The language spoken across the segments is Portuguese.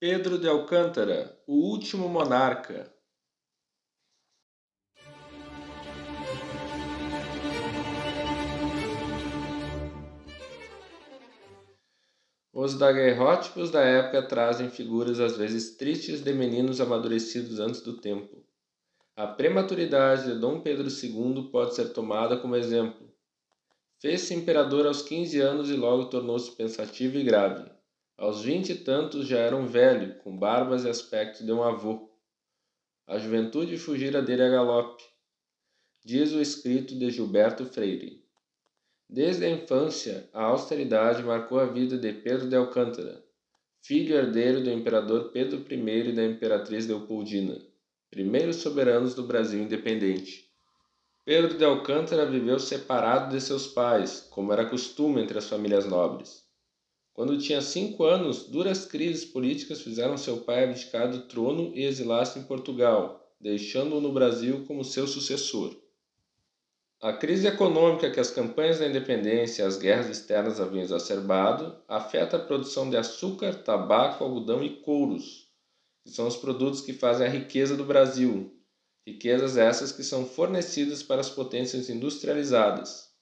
Pedro de Alcântara, o último monarca. Os daguerrótipos da época trazem figuras às vezes tristes de meninos amadurecidos antes do tempo. A prematuridade de Dom Pedro II pode ser tomada como exemplo. Fez-se imperador aos 15 anos e logo tornou-se pensativo e grave. Aos 20 e tantos já era um velho, com barbas e aspecto de um avô. A juventude fugira dele a galope, diz o escrito de Gilberto Freire. Desde a infância, a austeridade marcou a vida de Pedro de Alcântara, filho herdeiro do imperador Pedro I e da imperatriz Leopoldina, primeiros soberanos do Brasil independente. Pedro de Alcântara viveu separado de seus pais, como era costume entre as famílias nobres. Quando tinha 5 anos, duras crises políticas fizeram seu pai abdicar do trono e exilar-se em Portugal, deixando-o no Brasil como seu sucessor. A crise econômica que as campanhas da independência e as guerras externas haviam exacerbado afeta a produção de açúcar, tabaco, algodão e couros, que são os produtos que fazem a riqueza do Brasil, riquezas essas que são fornecidas para as potências industrializadas.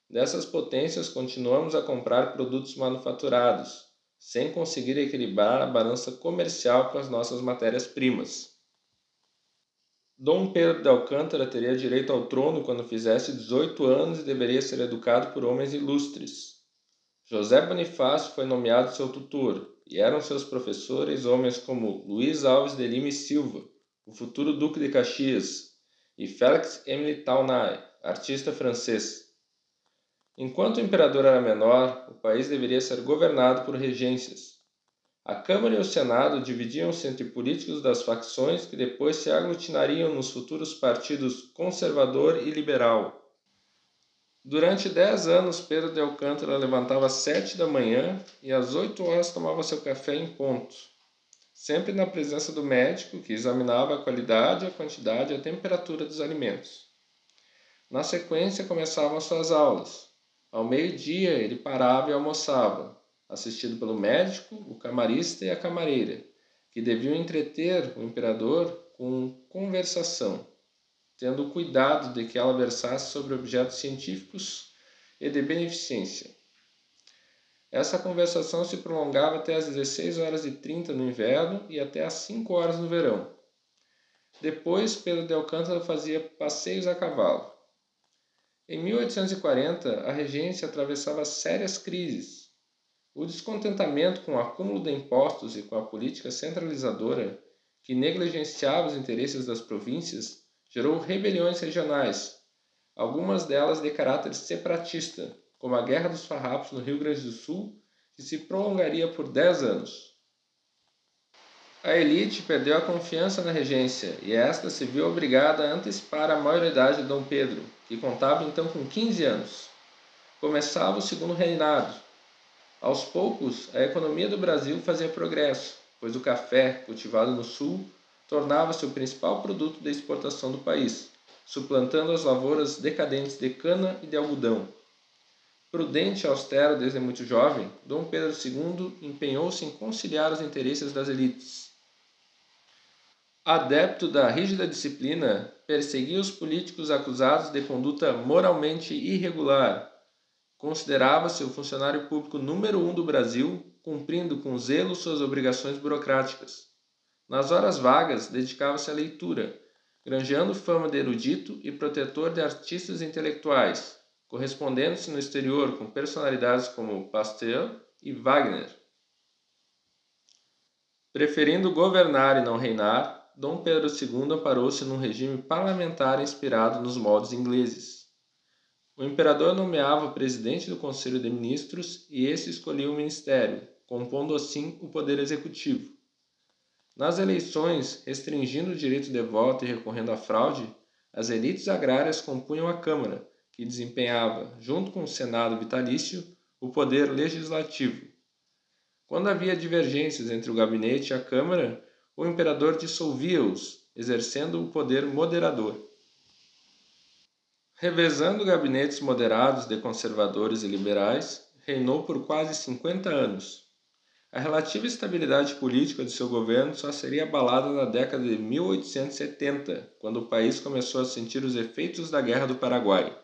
Dessas potências continuamos a comprar produtos manufaturados, sem conseguir equilibrar a balança comercial com as nossas matérias-primas. Dom Pedro de Alcântara teria direito ao trono quando fizesse 18 anos e deveria ser educado por homens ilustres. José Bonifácio foi nomeado seu tutor, e eram seus professores homens como Luís Alves de Lima e Silva, o futuro Duque de Caxias, e Félix-Émile Taunay, artista francês. Enquanto o imperador era menor, o país deveria ser governado por regências. A Câmara e o Senado dividiam-se entre políticos das facções que depois se aglutinariam nos futuros partidos conservador e liberal. Durante 10 anos, Pedro de Alcântara levantava às 7 da manhã e às 8 horas tomava seu café em ponto, sempre na presença do médico que examinava a qualidade, a quantidade e a temperatura dos alimentos. Na sequência, começavam suas aulas. Ao meio-dia, ele parava e almoçava, assistido pelo médico, o camarista e a camareira, que deviam entreter o imperador com conversação, tendo cuidado de que ela versasse sobre objetos científicos e de beneficência. Essa conversação se prolongava até às 16h30 no inverno e até às 5 horas no verão. Depois, Pedro de Alcântara fazia passeios a cavalo. Em 1840, a regência atravessava sérias crises. O descontentamento com o acúmulo de impostos e com a política centralizadora, que negligenciava os interesses das províncias, gerou rebeliões regionais, algumas delas de caráter separatista, como a Guerra dos Farrapos no Rio Grande do Sul, que se prolongaria por 10 anos. A elite perdeu a confiança na regência e esta se viu obrigada a antecipar a maioridade de Dom Pedro, que contava então com 15 anos. Começava o segundo reinado. Aos poucos, a economia do Brasil fazia progresso, pois o café, cultivado no sul, tornava-se o principal produto de exportação do país, suplantando as lavouras decadentes de cana e de algodão. Prudente e austero desde muito jovem, Dom Pedro II empenhou-se em conciliar os interesses das elites. Adepto da rígida disciplina, perseguia os políticos acusados de conduta moralmente irregular. Considerava-se o funcionário público número 1 do Brasil, cumprindo com zelo suas obrigações burocráticas. Nas horas vagas, dedicava-se à leitura, granjeando fama de erudito e protetor de artistas intelectuais, correspondendo-se no exterior com personalidades como Pasteur e Wagner. Preferindo governar e não reinar, Dom Pedro II amparou-se num regime parlamentar inspirado nos moldes ingleses. O imperador nomeava o presidente do Conselho de Ministros e esse escolhia o ministério, compondo assim o poder executivo. Nas eleições, restringindo o direito de voto e recorrendo à fraude, as elites agrárias compunham a Câmara, que desempenhava, junto com o Senado vitalício, o poder legislativo. Quando havia divergências entre o gabinete e a Câmara, o imperador dissolvia-os, exercendo o poder moderador. Revezando gabinetes moderados de conservadores e liberais, reinou por quase 50 anos. A relativa estabilidade política de seu governo só seria abalada na década de 1870, quando o país começou a sentir os efeitos da Guerra do Paraguai.